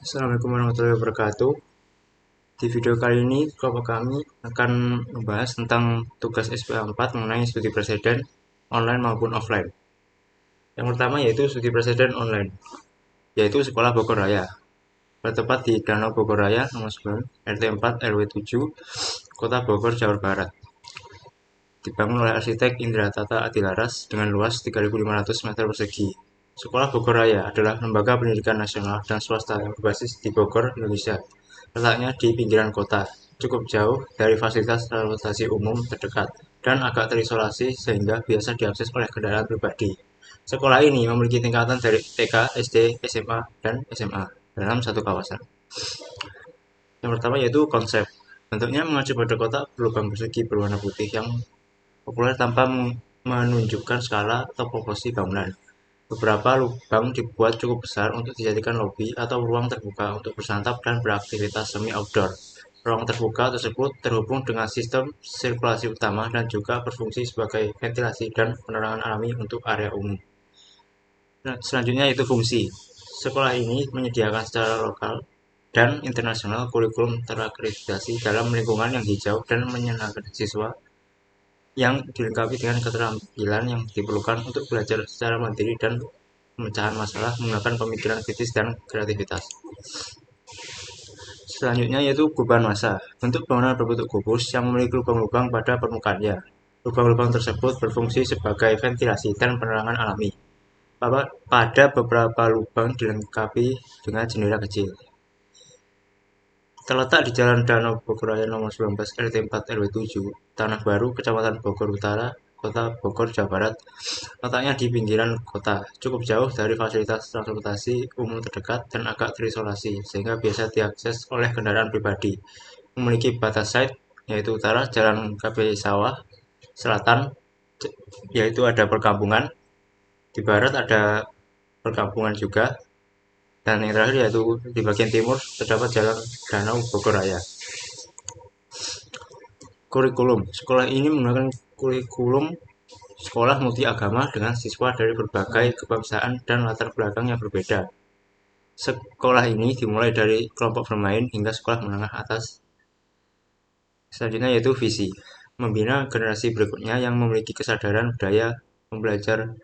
Assalamualaikum warahmatullahi wabarakatuh. Di video kali ini, kelompok kami akan membahas tentang tugas SPA 4 mengenai studi presiden online maupun offline. Yang pertama yaitu studi presiden online, yaitu Sekolah Bogor Raya. Bertempat di Danau Bogor Raya, nomor 9, RT 4 RW 7, Kota Bogor, Jawa Barat. Dibangun oleh arsitek Indra Tata Adilaras dengan luas 3.500 meter persegi. Sekolah Bogor Raya adalah lembaga pendidikan nasional dan swasta yang berbasis di Bogor, Indonesia. Letaknya di pinggiran kota, cukup jauh dari fasilitas transportasi umum terdekat, dan agak terisolasi sehingga biasa diakses oleh kendaraan pribadi. Sekolah ini memiliki tingkatan dari TK, SD, SMA, dan SMA dalam satu kawasan. Yang pertama yaitu konsep. Bentuknya mengacu pada kotak berlubang persegi berwarna putih yang populer tanpa menunjukkan skala atau proporsi bangunan. Beberapa lubang dibuat cukup besar untuk dijadikan lobi atau ruang terbuka untuk bersantap dan beraktivitas semi outdoor. Ruang terbuka tersebut terhubung dengan sistem sirkulasi utama dan juga berfungsi sebagai ventilasi dan penerangan alami untuk area umum. Nah, selanjutnya yaitu fungsi. Sekolah ini menyediakan secara lokal dan internasional kurikulum terakreditasi dalam lingkungan yang hijau dan menyenangkan siswa yang dilengkapi dengan keterampilan yang diperlukan untuk belajar secara mandiri dan pemecahan masalah menggunakan pemikiran kritis dan kreativitas. Selanjutnya yaitu beban massa. Bentuk bangunan berbentuk kubus yang memiliki lubang-lubang pada permukaannya. Lubang-lubang tersebut berfungsi sebagai ventilasi dan penerangan alami. Pada beberapa lubang dilengkapi dengan jendela kecil. Terletak di Jalan Danau Bogor Raya nomor 19 RT 4 RW 7, Tanah Baru, Kecamatan Bogor Utara, Kota Bogor, Jawa Barat. Letaknya di pinggiran kota, cukup jauh dari fasilitas transportasi umum terdekat dan agak terisolasi, sehingga biasa diakses oleh kendaraan pribadi. Memiliki batas side, yaitu utara Jalan KB Sawah, selatan yaitu ada perkampungan, di barat ada perkampungan juga, dan yang terakhir yaitu di bagian timur terdapat Jalan Danau Bogor Raya. Kurikulum. Sekolah ini menggunakan kurikulum sekolah multi agama dengan siswa dari berbagai kebangsaan dan latar belakang yang berbeda. Sekolah ini dimulai dari kelompok bermain hingga sekolah menengah atas. Selanjutnya yaitu visi. Membina generasi berikutnya yang memiliki kesadaran budaya, pembelajar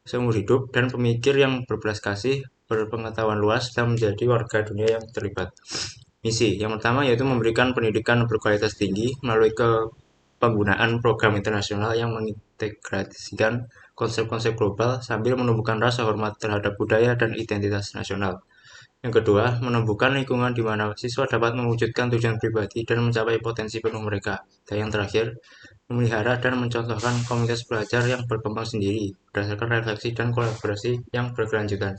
seumur hidup, dan pemikir yang berbelas kasih, berpengetahuan luas, dan menjadi warga dunia yang terlibat. Misi. Yang pertama yaitu memberikan pendidikan berkualitas tinggi melalui penggunaan program internasional yang mengintegrasikan konsep-konsep global sambil menumbuhkan rasa hormat terhadap budaya dan identitas nasional. Yang kedua, menumbuhkan lingkungan di mana siswa dapat mewujudkan tujuan pribadi dan mencapai potensi penuh mereka. Dan yang terakhir, memelihara dan mencontohkan komunitas belajar yang berkembang sendiri berdasarkan refleksi dan kolaborasi yang berkelanjutan.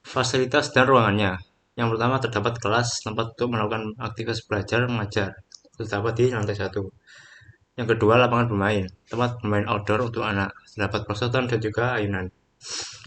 Fasilitas dan ruangannya. Yang pertama terdapat kelas tempat untuk melakukan aktivitas belajar mengajar, terdapat di lantai 1. Yang kedua lapangan bermain, tempat bermain outdoor untuk anak, terdapat perosotan dan juga ayunan.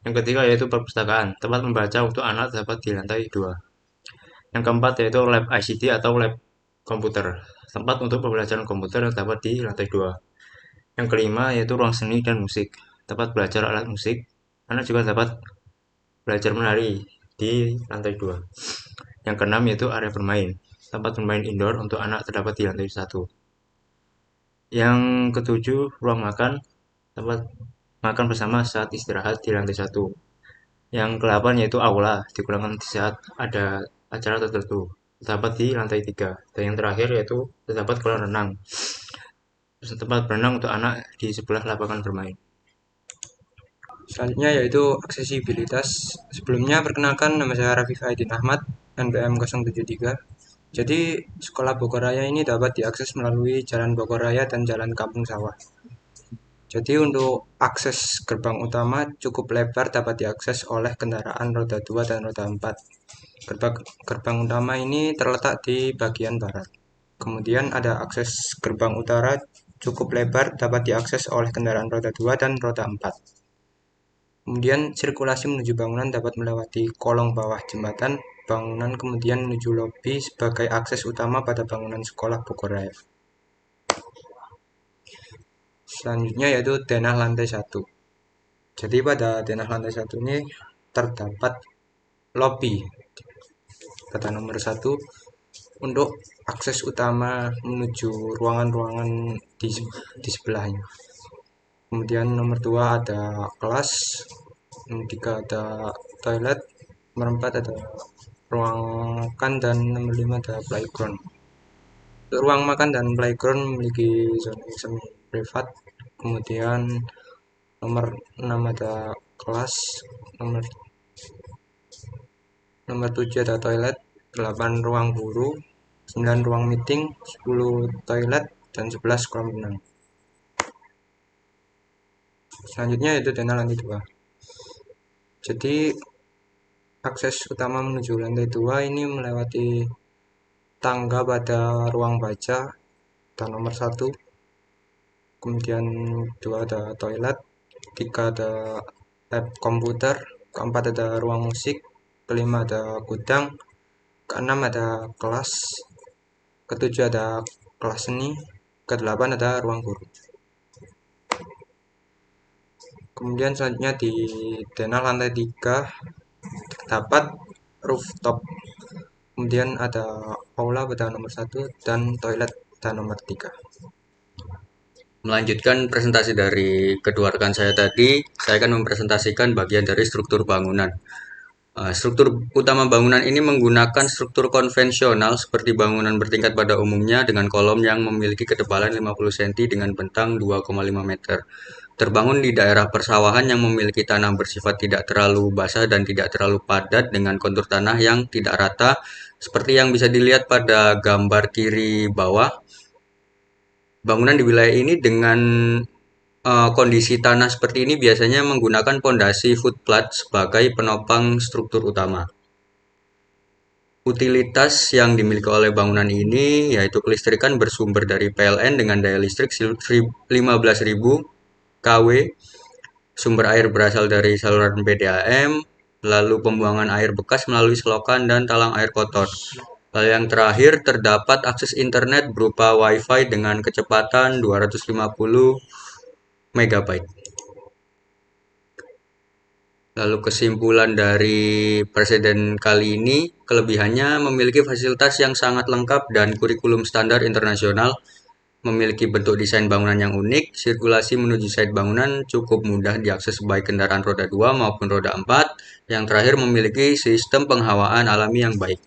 Yang ketiga yaitu perpustakaan, tempat membaca untuk anak terdapat di lantai 2. Yang keempat yaitu lab ICT atau lab komputer, tempat untuk pembelajaran komputer yang terdapat di lantai 2. Yang kelima yaitu ruang seni dan musik, tempat belajar alat musik, anak juga dapat belajar menari di lantai 2. Yang keenam yaitu area bermain, tempat bermain indoor untuk anak terdapat di lantai 1. Yang ketujuh, ruang makan, tempat makan bersama saat istirahat di lantai 1. Yang ke-8 yaitu aula, digunakan di saat ada acara tertentu, terdapat di lantai 3. Dan yang terakhir yaitu terdapat kolam renang, tempat berenang untuk anak di sebelah lapangan bermain. Selanjutnya yaitu aksesibilitas. Sebelumnya perkenalkan, nama saya Rafif Aidin Ahmad, NPM 073. Jadi sekolah Bogor Raya ini dapat diakses melalui Jalan Bogor Raya dan Jalan Kampung Sawah. Jadi untuk akses gerbang utama cukup lebar, dapat diakses oleh kendaraan roda 2 dan roda 4. Gerbang utama ini terletak di bagian barat. Kemudian ada akses gerbang utara cukup lebar, dapat diakses oleh kendaraan roda 2 dan roda 4. Kemudian sirkulasi menuju bangunan dapat melewati kolong bawah jembatan bangunan kemudian menuju lobi sebagai akses utama pada bangunan sekolah Bogor Raya. Selanjutnya yaitu denah lantai 1. Jadi pada denah lantai 1 ini terdapat lobby. Kata nomor 1, untuk akses utama menuju ruangan-ruangan di sebelahnya. Kemudian nomor 2 ada kelas, nomor 3 ada toilet, nomor 4 ada ruang makan, dan nomor 5 ada playground. Untuk ruang makan dan playground memiliki zona semi privat. Kemudian nomor 6 ada kelas, nomor 7 ada toilet, 8 ruang guru, 9 ruang meeting, 10 toilet, dan 11 kolam renang. Selanjutnya yaitu denah lantai 2. Jadi akses utama menuju lantai 2 ini melewati tangga pada ruang baca dan nomor 1. Kemudian 2 ada toilet, 3 ada lab komputer, keempat ada ruang musik, kelima ada gudang, keenam ada kelas, ketujuh ada kelas seni, kedelapan ada ruang guru. Kemudian selanjutnya di denah lantai 3 terdapat rooftop. Kemudian ada aula pada nomor 1 dan toilet pada nomor 3. Melanjutkan presentasi dari kedua rekan saya tadi, saya akan mempresentasikan bagian dari struktur bangunan. Struktur utama bangunan ini menggunakan struktur konvensional seperti bangunan bertingkat pada umumnya dengan kolom yang memiliki ketebalan 50 cm dengan bentang 2,5 meter. Terbangun di daerah persawahan yang memiliki tanah bersifat tidak terlalu basah dan tidak terlalu padat dengan kontur tanah yang tidak rata seperti yang bisa dilihat pada gambar kiri bawah. Bangunan di wilayah ini dengan kondisi tanah seperti ini biasanya menggunakan pondasi footplat sebagai penopang struktur utama. Utilitas yang dimiliki oleh bangunan ini yaitu kelistrikan bersumber dari PLN dengan daya listrik 15.000 kW, sumber air berasal dari saluran PDAM, lalu pembuangan air bekas melalui selokan dan talang air kotor. Lalu yang terakhir terdapat akses internet berupa WiFi dengan kecepatan 250 MB. Lalu kesimpulan dari presiden kali ini, kelebihannya memiliki fasilitas yang sangat lengkap dan kurikulum standar internasional, memiliki bentuk desain bangunan yang unik, sirkulasi menuju site bangunan cukup mudah diakses baik kendaraan roda 2 maupun roda 4, yang terakhir memiliki sistem penghawaan alami yang baik.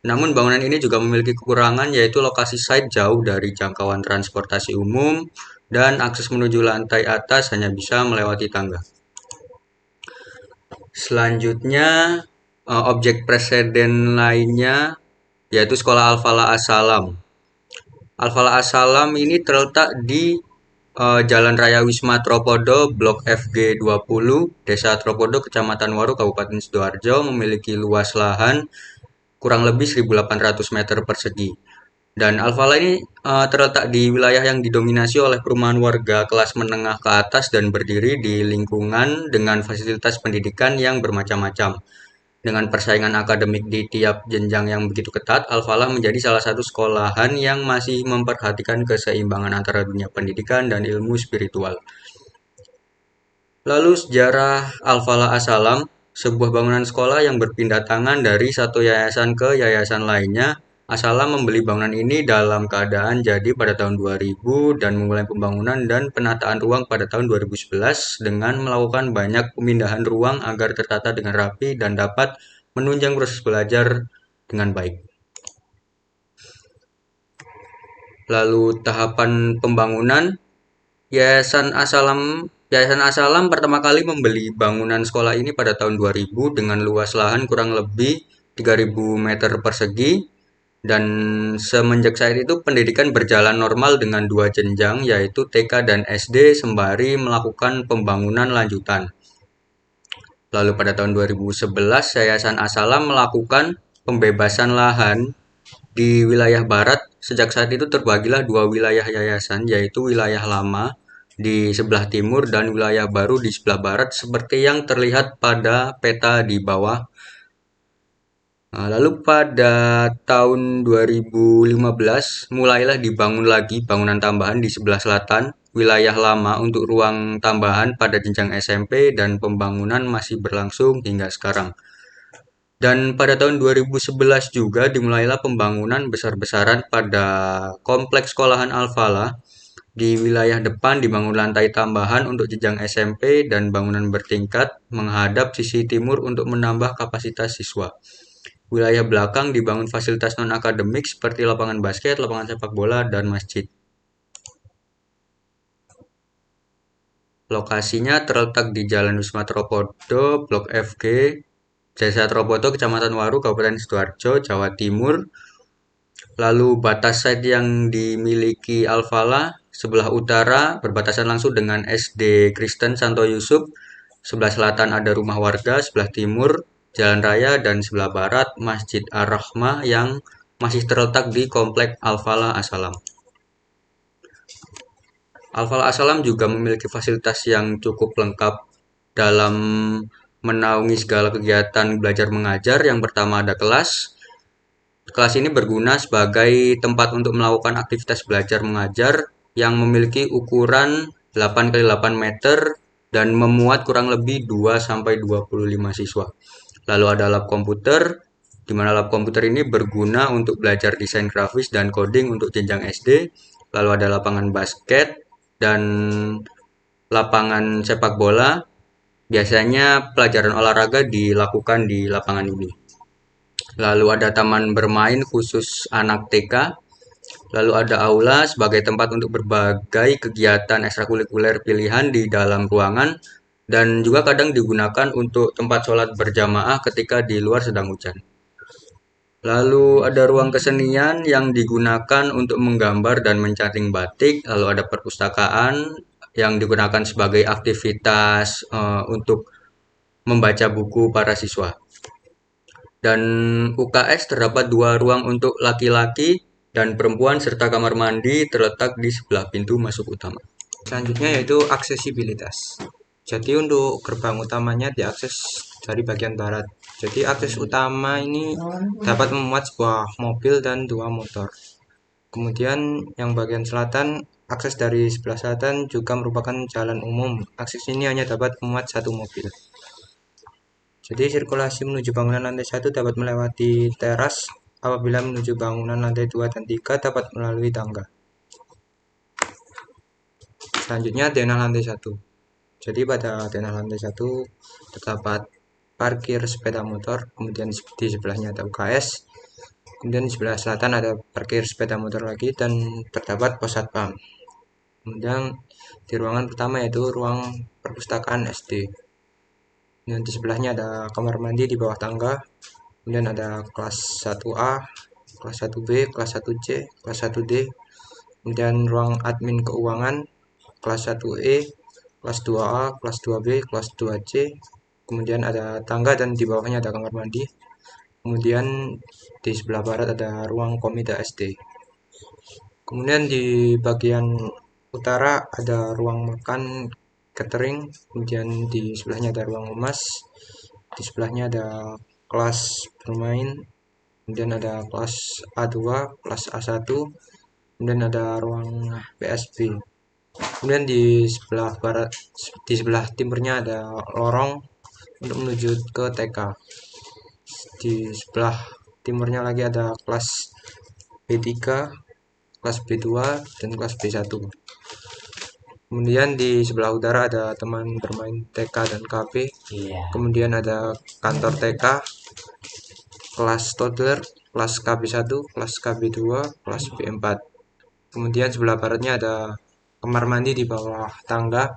Namun bangunan ini juga memiliki kekurangan yaitu lokasi site jauh dari jangkauan transportasi umum dan akses menuju lantai atas hanya bisa melewati tangga. Selanjutnya objek presiden lainnya yaitu Sekolah Al-Falah As-Salam. Al-Falah As-Salam ini terletak di Jalan Raya Wisma Tropodo, Blok FG 20, Desa Tropodo, Kecamatan Waru, Kabupaten Sidoarjo, memiliki luas lahan kurang lebih 1.800 meter persegi. Dan Al-Falah ini terletak di wilayah yang didominasi oleh perumahan warga kelas menengah ke atas dan berdiri di lingkungan dengan fasilitas pendidikan yang bermacam-macam. Dengan persaingan akademik di tiap jenjang yang begitu ketat, Al-Falah menjadi salah satu sekolahan yang masih memperhatikan keseimbangan antara dunia pendidikan dan ilmu spiritual. Lalu sejarah Al-Falah As-Salam, sebuah bangunan sekolah yang berpindah tangan dari satu yayasan ke yayasan lainnya. As-Salam membeli bangunan ini dalam keadaan jadi pada tahun 2000 dan memulai pembangunan dan penataan ruang pada tahun 2011 dengan melakukan banyak pemindahan ruang agar tertata dengan rapi dan dapat menunjang proses belajar dengan baik. Lalu tahapan pembangunan, Yayasan As-Salam pertama kali membeli bangunan sekolah ini pada tahun 2000 dengan luas lahan kurang lebih 3.000 meter persegi. Dan semenjak saat itu pendidikan berjalan normal dengan 2 jenjang yaitu TK dan SD sembari melakukan pembangunan lanjutan. Lalu pada tahun 2011 Yayasan As-Salam melakukan pembebasan lahan di wilayah barat. Sejak saat itu terbagilah 2 wilayah yayasan yaitu wilayah lama di sebelah timur dan wilayah baru di sebelah barat seperti yang terlihat pada peta di bawah. Lalu pada tahun 2015 mulailah dibangun lagi bangunan tambahan di sebelah selatan wilayah lama untuk ruang tambahan pada jenjang SMP dan pembangunan masih berlangsung hingga sekarang. Dan pada tahun 2011 juga dimulailah pembangunan besar-besaran pada kompleks sekolahan Al-Falah. Di wilayah depan dibangun lantai tambahan untuk jenjang SMP dan bangunan bertingkat menghadap sisi timur untuk menambah kapasitas siswa. Wilayah belakang dibangun fasilitas non-akademik seperti lapangan basket, lapangan sepak bola, dan masjid. Lokasinya terletak di Jalan Wisma Tropodo, Blok FG, Desa Tropodo, Kecamatan Waru, Kabupaten Sidoarjo, Jawa Timur. Lalu batas site yang dimiliki Al-Falah sebelah utara berbatasan langsung dengan SD Kristen Santo Yusuf, sebelah selatan ada rumah warga, sebelah timur jalan raya, dan sebelah barat Masjid Ar-Rahmah yang masih terletak di komplek Al-Falah As-Salam. Al-Falah As-Salam juga memiliki fasilitas yang cukup lengkap dalam menaungi segala kegiatan belajar mengajar. Yang pertama ada kelas. Kelas ini berguna sebagai tempat untuk melakukan aktivitas belajar mengajar yang memiliki ukuran 8x8 meter dan memuat kurang lebih 2-25 siswa. Lalu ada lab komputer, di mana lab komputer ini berguna untuk belajar desain grafis dan coding untuk jenjang SD. Lalu ada lapangan basket dan lapangan sepak bola. Biasanya pelajaran olahraga dilakukan di lapangan ini. Lalu ada taman bermain khusus anak TK. Lalu ada aula sebagai tempat untuk berbagai kegiatan ekstrakurikuler pilihan di dalam ruangan dan juga kadang digunakan untuk tempat sholat berjamaah ketika di luar sedang hujan. Lalu ada ruang kesenian yang digunakan untuk menggambar dan mencating batik. Lalu ada perpustakaan yang digunakan sebagai aktivitas untuk membaca buku para siswa. Dan UKS terdapat 2 ruang untuk laki-laki dan perempuan serta kamar mandi terletak di sebelah pintu masuk utama. Selanjutnya yaitu aksesibilitas. Jadi untuk gerbang utamanya diakses dari bagian barat. Jadi akses utama ini dapat memuat sebuah mobil dan 2 motor. Kemudian yang bagian selatan, akses dari sebelah selatan juga merupakan jalan umum. Akses ini hanya dapat memuat 1 mobil. Jadi sirkulasi menuju bangunan lantai 1 dapat melewati teras, apabila menuju bangunan lantai 2 dan 3 dapat melalui tangga. Selanjutnya denah lantai 1. Jadi pada denah lantai 1 terdapat parkir sepeda motor, kemudian di sebelahnya ada UKS, kemudian di sebelah selatan ada parkir sepeda motor lagi dan terdapat pos satpam. Kemudian di ruangan pertama yaitu ruang perpustakaan SD. Dan di sebelahnya ada kamar mandi di bawah tangga. Kemudian ada kelas 1A, kelas 1B, kelas 1C, kelas 1D. Kemudian ruang admin keuangan, kelas 1E, kelas 2A, kelas 2B, kelas 2C. Kemudian ada tangga dan di bawahnya ada kamar mandi. Kemudian di sebelah barat ada ruang komite SD. Kemudian di bagian utara ada ruang makan catering, kemudian di sebelahnya ada ruang emas, di sebelahnya ada kelas bermain, kemudian ada kelas A2, kelas A1, kemudian ada ruang PSB. Kemudian di sebelah barat, di sebelah timurnya ada lorong untuk menuju ke TK. Di sebelah timurnya lagi ada kelas B3, kelas B2, dan kelas B1. Kemudian di sebelah utara ada teman bermain TK dan KB. Kemudian ada kantor TK, kelas toddler, kelas KB1, kelas KB2, kelas B4. Kemudian sebelah baratnya ada kamar mandi di bawah tangga.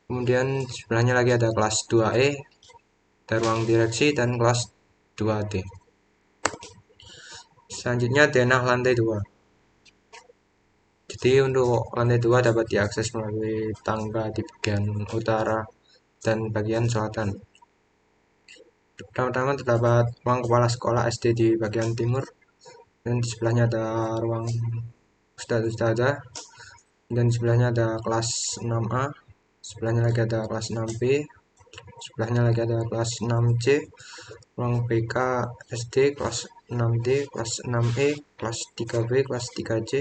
Kemudian sebelahnya lagi ada kelas 2E, ada ruang direksi, dan kelas 2D. Selanjutnya denah lantai 2. Jadi untuk lantai 2 dapat diakses melalui tangga di bagian utara dan bagian selatan. Pertama-tama terdapat ruang kepala sekolah SD di bagian timur, dan di sebelahnya ada ruang ustadzah, dan di sebelahnya ada kelas 6A, sebelahnya lagi ada kelas 6B, sebelahnya lagi ada kelas 6C, ruang BK SD, kelas 6D, kelas 6E, kelas 3B, kelas 3C.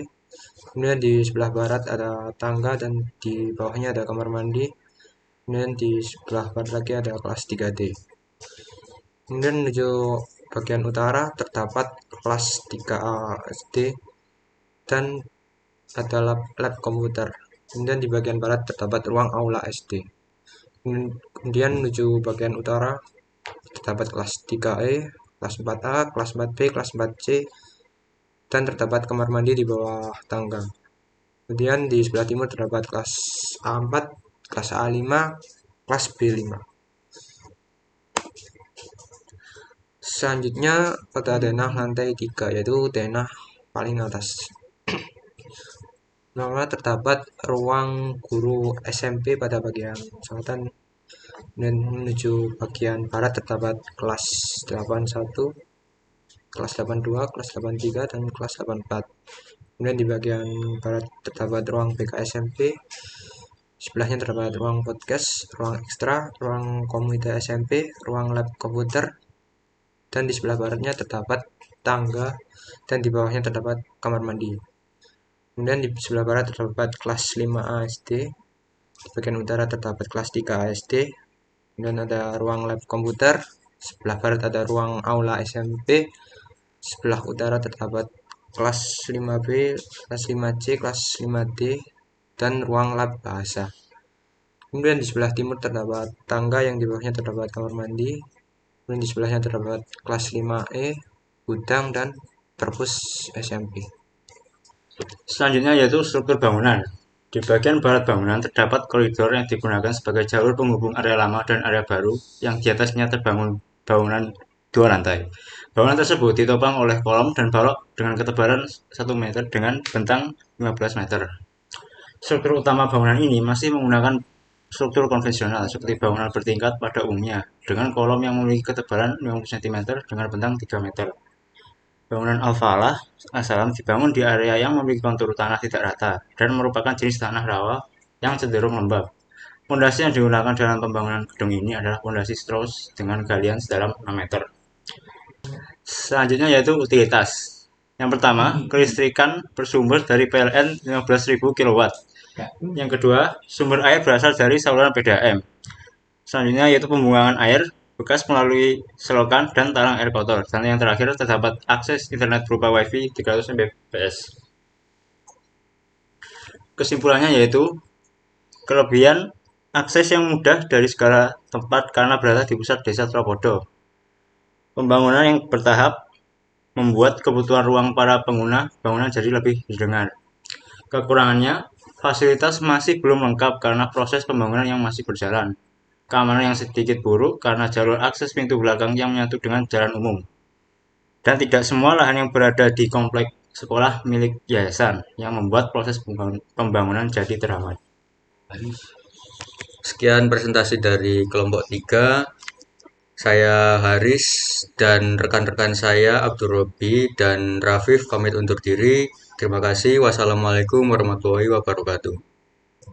Kemudian di sebelah barat ada tangga dan di bawahnya ada kamar mandi. Kemudian di sebelah barat lagi ada kelas 3D. Kemudian menuju bagian utara terdapat kelas 3A SD dan ada lab komputer. Kemudian di bagian barat terdapat ruang aula SD. Kemudian menuju bagian utara terdapat kelas 3E, kelas 4A, kelas 4B, kelas 4C, dan terdapat kamar mandi di bawah tangga. Kemudian di sebelah timur terdapat kelas A4, kelas A5, kelas B5. Selanjutnya pada denah lantai 3, yaitu denah paling atas. Pertama terdapat ruang guru SMP pada bagian selatan, dan menuju bagian barat terdapat kelas 81, kelas 82, kelas 83, dan kelas 84. Kemudian di bagian barat terdapat ruang BK SMP, sebelahnya terdapat ruang podcast, ruang ekstra, ruang komite SMP, ruang lab komputer, dan di sebelah baratnya terdapat tangga, dan di bawahnya terdapat kamar mandi. Kemudian di sebelah barat terdapat kelas 5A SD, di bagian utara terdapat kelas 3A SD, kemudian ada ruang lab komputer, sebelah barat ada ruang aula SMP, sebelah utara terdapat kelas 5B, kelas 5C, kelas 5D, dan ruang lab bahasa. Kemudian di sebelah timur terdapat tangga yang di bawahnya terdapat kamar mandi. Kemudian di sebelahnya terdapat kelas 5E, gudang, dan perpus SMP. Selanjutnya yaitu struktur bangunan. Di bagian barat bangunan terdapat koridor yang digunakan sebagai jalur penghubung area lama dan area baru yang di atasnya terbangun bangunan 2 lantai. Bangunan tersebut ditopang oleh kolom dan balok dengan ketebalan 1 meter dengan bentang 15 meter. Struktur utama bangunan ini masih menggunakan struktur konvensional seperti bangunan bertingkat pada umumnya dengan kolom yang memiliki ketebalan 50 cm dengan bentang 3 meter. Bangunan Al-Falah As-Salam dibangun di area yang memiliki kontur tanah tidak rata dan merupakan jenis tanah rawa yang cenderung lembab. Fondasi yang digunakan dalam pembangunan gedung ini adalah fondasi Strauss dengan galian sedalam 6 meter. Selanjutnya yaitu utilitas. Yang pertama, kelistrikan bersumber dari PLN 15.000 kW. Yang kedua, sumber air berasal dari saluran PDAM. Selanjutnya yaitu pembuangan air bekas melalui selokan dan talang air kotor. Dan yang terakhir terdapat akses internet berupa WiFi 300 Mbps. Kesimpulannya yaitu kelebihan akses yang mudah dari segala tempat karena berada di pusat desa Tropodo. Pembangunan yang bertahap membuat kebutuhan ruang para pengguna bangunan jadi lebih didengar. Kekurangannya, fasilitas masih belum lengkap karena proses pembangunan yang masih berjalan. Keamanan yang sedikit buruk karena jalur akses pintu belakang yang menyatu dengan jalan umum. Dan tidak semua lahan yang berada di komplek sekolah milik yayasan yang membuat proses pembangunan jadi terhambat. Sekian presentasi dari kelompok 3. Saya Haris dan rekan-rekan saya Abdul Robi dan Rafif pamit undur diri. Terima kasih. Wassalamualaikum warahmatullahi wabarakatuh.